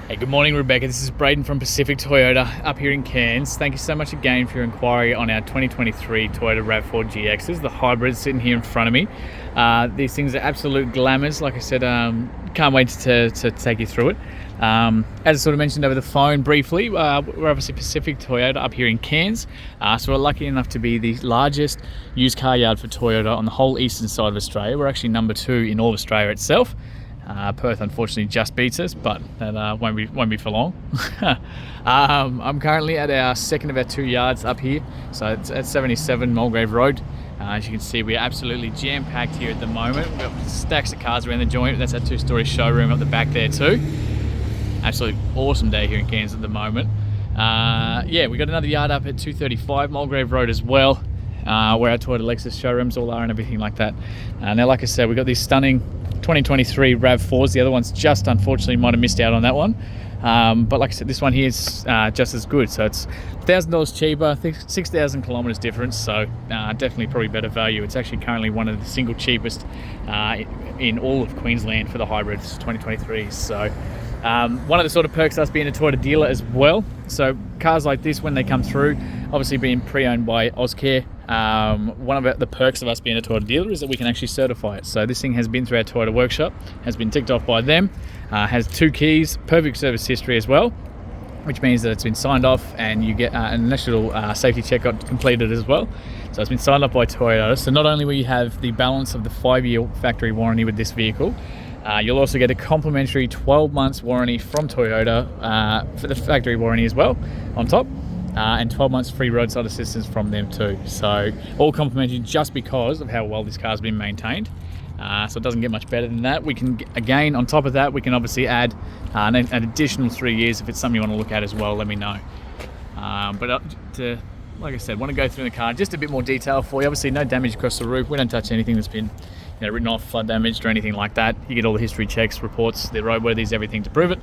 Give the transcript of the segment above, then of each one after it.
Hey, good morning, Rebecca. This is Braden from Pacific Toyota up here in Cairns. Thank you so much again for your inquiry on our 2023 Toyota RAV4 GXs, the hybrids sitting here in front of me. These things are absolute glamours. Like I said, can't wait to take you through it. As I sort of mentioned over the phone briefly, we're obviously Pacific Toyota up here in Cairns. So we're lucky enough to be the largest used car yard for Toyota on the whole eastern side of Australia. We're actually number 2 in all of Australia itself. Perth unfortunately just beats us, but that won't be for long. I'm currently at our second of our 2 yards up here, so it's at 77 Mulgrave Road. As you can see, we're absolutely jam-packed here at the moment. We've got stacks of cars around the joint. That's our 2-story showroom up the back there too. Absolutely awesome day here in Cairns at the moment. Yeah, we got another yard up at 235 Mulgrave Road as well, where our Toyota Lexus showrooms all are and everything like that. Now, like I said, we've got these stunning 2023 RAV4s. The other one's just unfortunately might have missed out on that one. But like I said, this one here is just as good. So it's $1,000 cheaper, I think 6,000 kilometers difference. So definitely probably better value. It's actually currently one of the single cheapest in all of Queensland for the hybrids 2023. So one of the sort of perks of us being a Toyota dealer as well. So cars like this, when they come through, obviously being pre-owned by Ozcare, one of the perks of us being a Toyota dealer is that we can actually certify it. So this thing has been through our Toyota workshop, has been ticked off by them, has 2 keys, perfect service history as well, which means that it's been signed off and you get an initial safety check got completed as well. So it's been signed off by Toyota. So not only will you have the balance of the 5-year factory warranty with this vehicle, you'll also get a complimentary 12 months warranty from Toyota for the factory warranty as well on top. And 12 months free roadside assistance from them too. So all complimentary just because of how well this car's been maintained. So it doesn't get much better than that. We can, again, on top of that, we can obviously add an additional 3 years if it's something you want to look at as well, let me know. Like I said, want to go through the car, just a bit more detail for you. Obviously no damage across the roof. We don't touch anything that's been written off, flood damaged or anything like that. You get all the history checks, reports, the roadworthies, everything to prove it.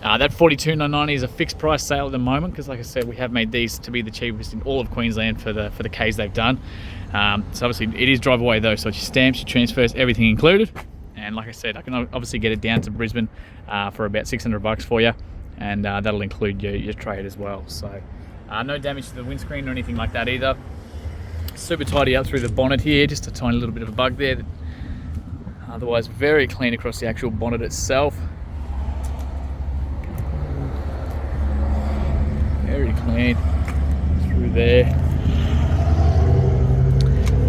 That $42,990 is a fixed price sale at the moment because, like I said, we have made these to be the cheapest in all of Queensland for the Ks they've done. So obviously it is drive away though, so it's your stamps, your transfers, everything included. And like I said, I can obviously get it down to Brisbane for about $600 for you, and that'll include your trade as well. So no damage to the windscreen or anything like that either. Super tidy up through the bonnet here, just a tiny little bit of a bug there. Otherwise very clean across the actual bonnet itself. Very clean through there.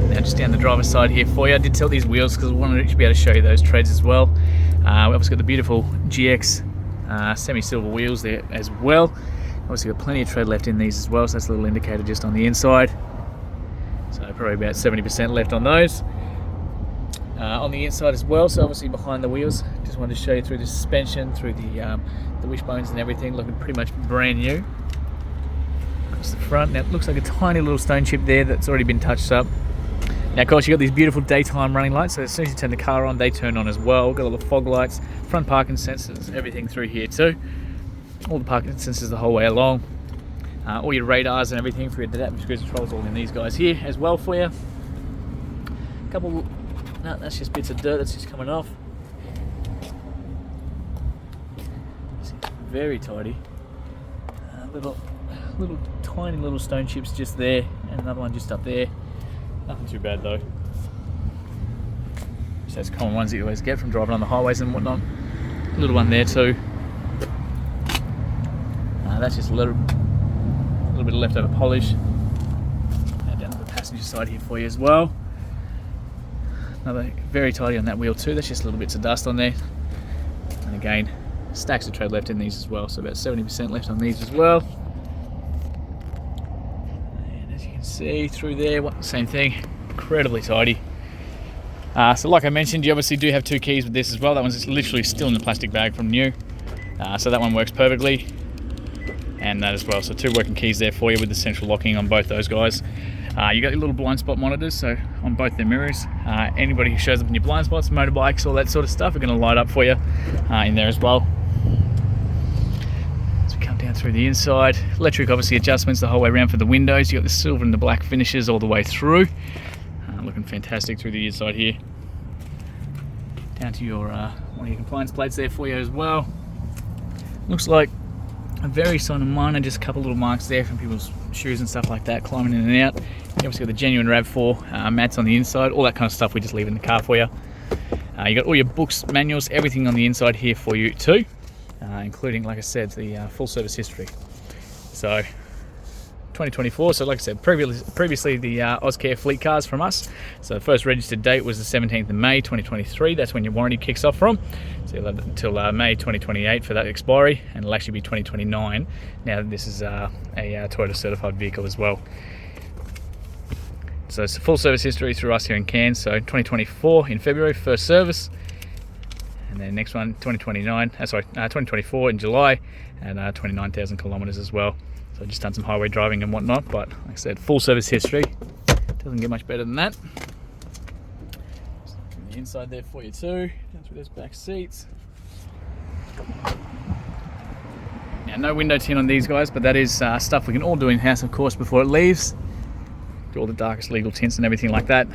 Now just down the driver's side here for you. I did tilt these wheels because I wanted to be able to show you those treads as well. We've obviously got the beautiful GX semi-silver wheels there as well. Obviously got plenty of tread left in these as well, so that's a little indicator just on the inside. So probably about 70% left on those. On the inside as well, so obviously behind the wheels, just wanted to show you through the suspension, through the wishbones and everything, looking pretty much brand new. Across the front, now it looks like a tiny little stone chip there that's already been touched up. Now of course you've got these beautiful daytime running lights, so as soon as you turn the car on, they turn on as well. Got all the fog lights, front parking sensors, everything through here too. All the parking sensors the whole way along. All your radars and everything for your adaptive cruise controls all in these guys here as well for you. No, that's just bits of dirt that's just coming off. Very tidy. Little tiny little stone chips just there, and another one just up there. Nothing too bad though. Just those common ones that you always get from driving on the highways and whatnot. A little one there too. That's just a little bit of leftover polish. Down to the passenger side here for you as well. Another very tidy on that wheel too. That's just little bits of dust on there. And again, stacks of tread left in these as well. So about 70% left on these as well. And as you can see through there, same thing, incredibly tidy. So like I mentioned, you obviously do have 2 keys with this as well. That one's just literally still in the plastic bag from new. So that one works perfectly. And that as well, so 2 working keys there for you with the central locking on both those guys. You got your little blind spot monitors, so on both their mirrors. Anybody who shows up in your blind spots, motorbikes, all that sort of stuff are going to light up for you in there as well. As we come down through the inside, electric obviously adjustments the whole way around for the windows. You got the silver and the black finishes all the way through. Looking fantastic through the inside here. Down to your one of your compliance plates there for you as well. Looks like a very sort of minor, just a couple little marks there from people's shoes and stuff like that, climbing in and out. You obviously got the genuine RAV4 mats on the inside, all that kind of stuff we just leave in the car for you. You got all your books, manuals, everything on the inside here for you too, including, like I said, the full service history. So 2024, so like I said, previously the Ozcare fleet cars from us. So the first registered date was the 17th of May 2023. That's when your warranty kicks off from. So you'll have until May 2028 for that expiry, and it'll actually be 2029 now that this is a Toyota certified vehicle as well. So it's a full service history through us here in Cairns. So 2024 in February, first service, and then next one 2024 in July, and 29,000 kilometers as well. So just done some highway driving and whatnot, but like I said, full service history. Doesn't get much better than that. The inside there for you too, down through those back seats. Now, no window tint on these guys, but that is stuff we can all do in-house, of course, before it leaves. Do all the darkest legal tints and everything like that.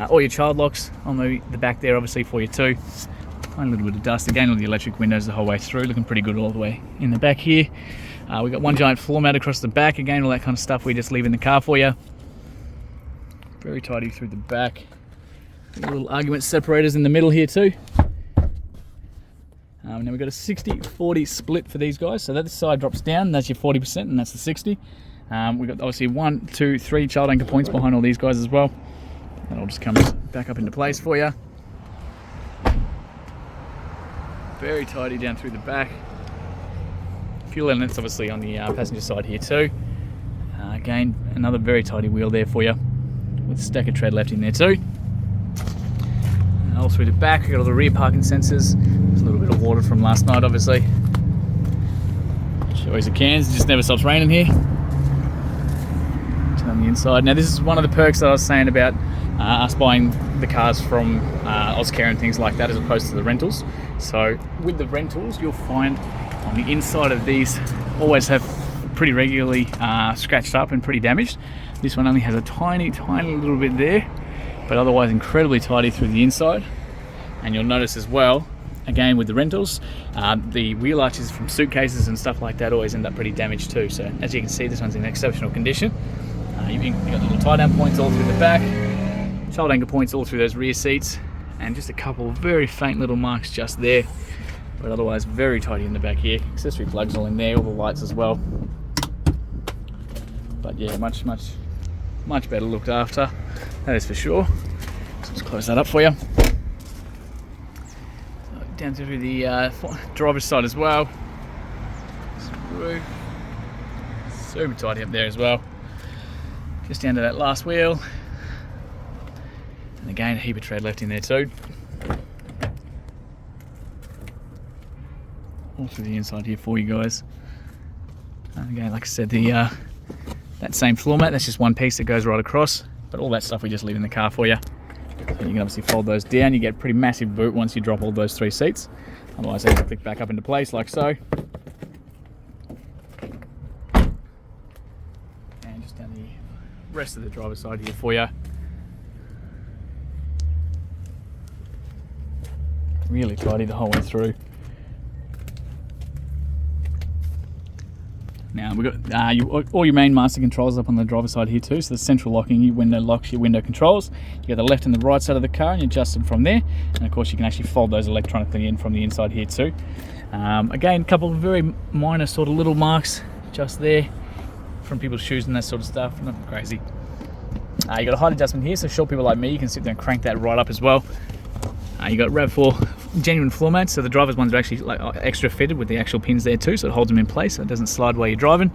All your child locks on the back there, obviously, for you too. A little bit of dust again on the electric windows the whole way through, looking pretty good all the way in the back here. We've got one giant floor mat across the back, again, all that kind of stuff we just leave in the car for you. Very tidy through the back. Little argument separators in the middle here too. Now we've got a 60-40 split for these guys, so that side drops down, that's your 40% and that's the 60. We've got obviously 1, 2, 3 child anchor points behind all these guys as well. That all just comes back up into place for you. Very tidy down through the back. Fuel elements obviously on the passenger side here too. Again, another very tidy wheel there for you, with a stack of tread left in there too. All through the back, we've got all the rear parking sensors. There's a little bit of water from last night, obviously. Always a Cairns, it just never stops raining here. On the inside. Now, this is one of the perks that I was saying about us buying the cars from Ozcare and things like that, as opposed to the rentals. So with the rentals, you'll find on the inside of these always have pretty regularly scratched up and pretty damaged. This one only has a tiny little bit there, but otherwise incredibly tidy through the inside. And you'll notice as well, again with the rentals, the wheel arches from suitcases and stuff like that always end up pretty damaged too. So as you can see, this one's in exceptional condition. You've got little tie-down points all through the back, child anchor points all through those rear seats, and just a couple of very faint little marks just there, but otherwise very tidy in the back here. Accessory plugs all in there, all the lights as well. But yeah, much better looked after, that is for sure. So let's close that up for you. So down through the driver's side as well. Super tidy up there as well. Just down to that last wheel. And again, a heap of tread left in there too. All through the inside here for you guys. And again, like I said, that same floor mat, that's just one piece that goes right across. But all that stuff we just leave in the car for you. So you can obviously fold those down. You get a pretty massive boot once you drop all those 3 seats. Otherwise, they can click back up into place like so. And just down the rest of the driver's side here for you. Really tidy the whole way through. Now we've got all your main master controls up on the driver's side here too. So the central locking, your window locks, your window controls. You got the left and the right side of the car, and you adjust them from there. And of course, you can actually fold those electronically in from the inside here too. Again, a couple of very minor sort of little marks just there from people's shoes and that sort of stuff. Nothing crazy. You got a height adjustment here, so short people like me, you can sit there and crank that right up as well. You got RAV4 genuine floor mats, so the driver's ones are actually like extra fitted with the actual pins there too, so it holds them in place so it doesn't slide while you're driving.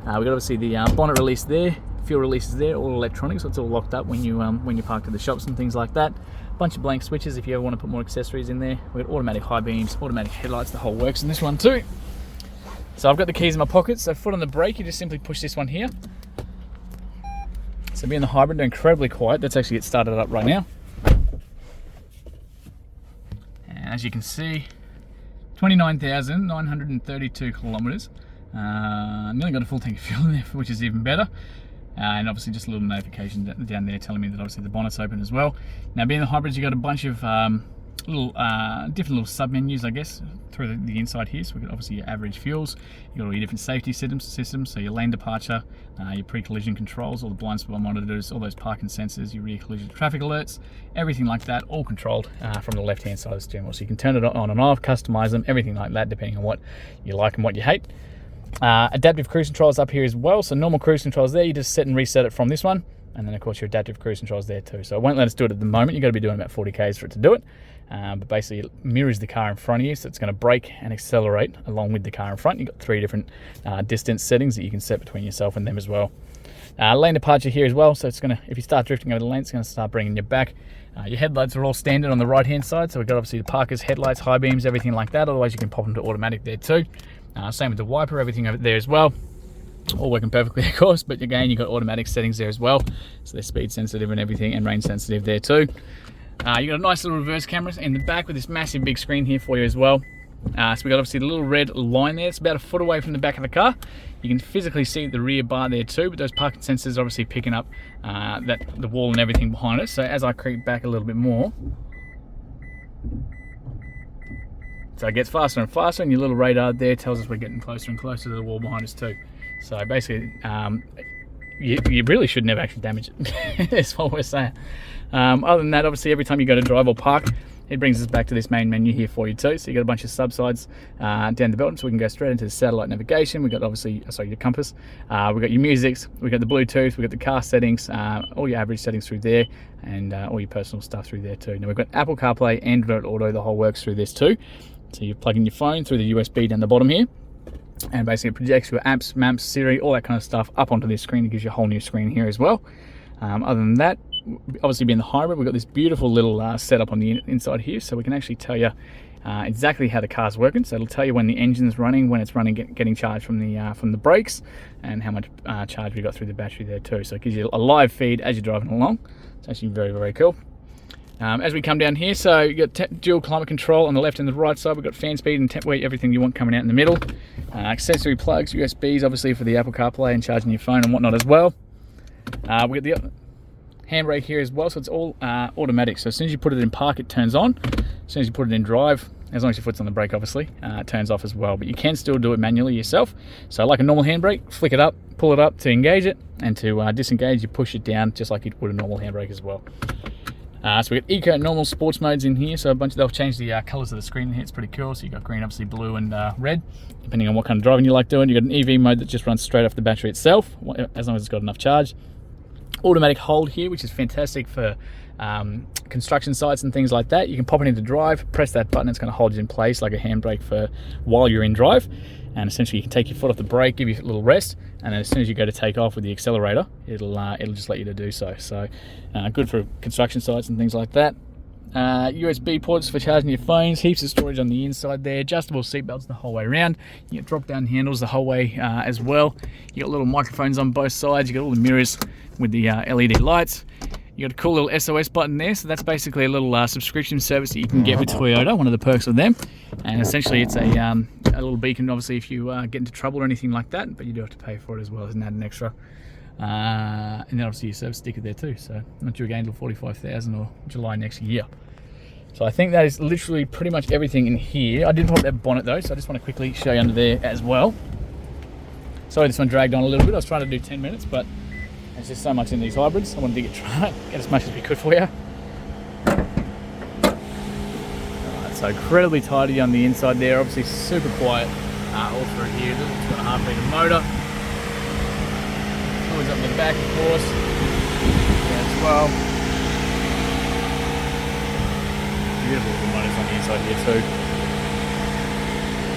We've got obviously the bonnet release there, fuel releases there, all electronic, so it's all locked up when you park at the shops and things like that. Bunch of blank switches if you ever want to put more accessories in there. We've got automatic high beams, automatic headlights, the whole works in this one too. So I've got the keys in my pocket, so foot on the brake, you just simply push this one here. So being the hybrid, they're incredibly quiet. Let's actually get started up right now. And as you can see, 29,932 kilometers. Nearly got a full tank of fuel in there, which is even better. And obviously just a little notification down there telling me that obviously the bonnet's open as well. Now being the hybrids, you've got a bunch of little different little sub menus, I guess, through the inside here. So we've got obviously your average fuels, you've got all your different safety systems, so your lane departure, your pre-collision controls, all the blind spot monitors, all those parking sensors, your rear collision traffic alerts, everything like that, all controlled from the left hand side of the steering wheel. So you can turn it on and off, customize them, everything like that, depending on what you like and what you hate. Adaptive cruise controls up here as well. So normal cruise controls there, you just set and reset it from this one. And then of course your adaptive cruise controls there too. So it won't let us do it at the moment. You've got to be doing about 40 k's for it to do it. But basically it mirrors the car in front of you, so it's going to brake and accelerate along with the car in front. You've got 3 different distance settings that you can set between yourself and them as well. Lane departure here as well, so it's going to, if you start drifting over the lane, it's going to start bringing you back. Your headlights are all standard on the right hand side, so we've got obviously the parkers, headlights, high beams, everything like that. Otherwise you can pop them to automatic there too. Same with the wiper, everything over there as well. All working perfectly, of course, but again, you've got automatic settings there as well. So they're speed sensitive and everything, and rain sensitive there too. You've got a nice little reverse cameras in the back with this massive big screen here for you as well. So we've got obviously the little red line there. It's about a foot away from the back of the car. You can physically see the rear bar there too, but those parking sensors are obviously picking up the wall and everything behind us. So as I creep back a little bit more, so it gets faster and faster, and your little radar there tells us we're getting closer and closer to the wall behind us too. So basically, you really should never actually damage it. That's what we're saying. Other than that, obviously, every time you go to drive or park, it brings us back to this main menu here for you too. So you got a bunch of subsides down the bottom, so we can go straight into the satellite navigation. We've got obviously, sorry, your compass. We've got your musics. We've got the Bluetooth. We've got the car settings, all your average settings through there, and all your personal stuff through there too. Now we've got Apple CarPlay, Android Auto. The whole works through this too. So you plug in your phone through the USB down the bottom here, and basically it projects your apps, maps, Siri, all that kind of stuff up onto this screen. It gives you a whole new screen here as well. Other than that, obviously being the hybrid, we've got this beautiful little setup on the inside here, so we can actually tell you exactly how the car's working. So it'll tell you when the engine's running, when it's running, getting charged from the brakes, and how much charge we got through the battery there too. So it gives you a live feed as you're driving along. It's actually very, very cool. As we come down here, so you got dual climate control on the left and the right side. We've got fan speed and temp weight, everything you want coming out in the middle. Accessory plugs, USBs, obviously for the Apple CarPlay and charging your phone and whatnot as well. We've got the handbrake here as well, so it's all automatic. So as soon as you put it in park, it turns on. As soon as you put it in drive, as long as your foot's on the brake, obviously, it turns off as well. But you can still do it manually yourself. So like a normal handbrake, flick it up, pull it up to engage it, and to disengage, you push it down just like you would a normal handbrake as well. So we've got eco and normal sports modes in here, so they'll change the colours of the screen in here. It's pretty cool. So you've got green, obviously blue and red, depending on what kind of driving you like doing. You've got an EV mode that just runs straight off the battery itself, as long as it's got enough charge. Automatic hold here, which is fantastic for construction sites and things like that. You can pop it into drive, press that button, it's going to hold you in place like a handbrake for while you're in drive. And essentially you can take your foot off the brake, give you a little rest, and then as soon as you go to take off with the accelerator, it'll just let you to do so. So good for construction sites and things like that. USB ports for charging your phones, heaps of storage on the inside there, adjustable seat belts the whole way around. You got drop down handles the whole way as well. You got little microphones on both sides. You got all the mirrors with the LED lights. You got a cool little SOS button there, so that's basically a little subscription service that you can get with Toyota, one of the perks of them. And essentially it's a little beacon, obviously, if you get into trouble or anything like that, but you do have to pay for it as well as an added extra. And then obviously your service sticker there too, so not due again until 45,000 or July next year. So I think that is literally pretty much everything in here. I did pop that bonnet though, so I just want to quickly show you under there as well. Sorry this one dragged on a little bit. I was trying to do 10 minutes, but there's just so much in these hybrids. I wanted to get as much as we could for you. Alright, so incredibly tidy on the inside there. Obviously super quiet all through here. 2.5 metre motor. Always up in the back, of course. Yeah, as well. Beautiful little motors on the inside here too.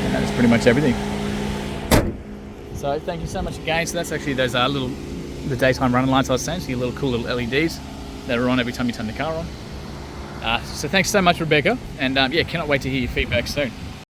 And that is pretty much everything. So thank you so much again. So that's actually those the daytime running lights I was saying, so your little cool little LEDs that are on every time you turn the car on. So thanks so much, Rebecca, and yeah, cannot wait to hear your feedback soon.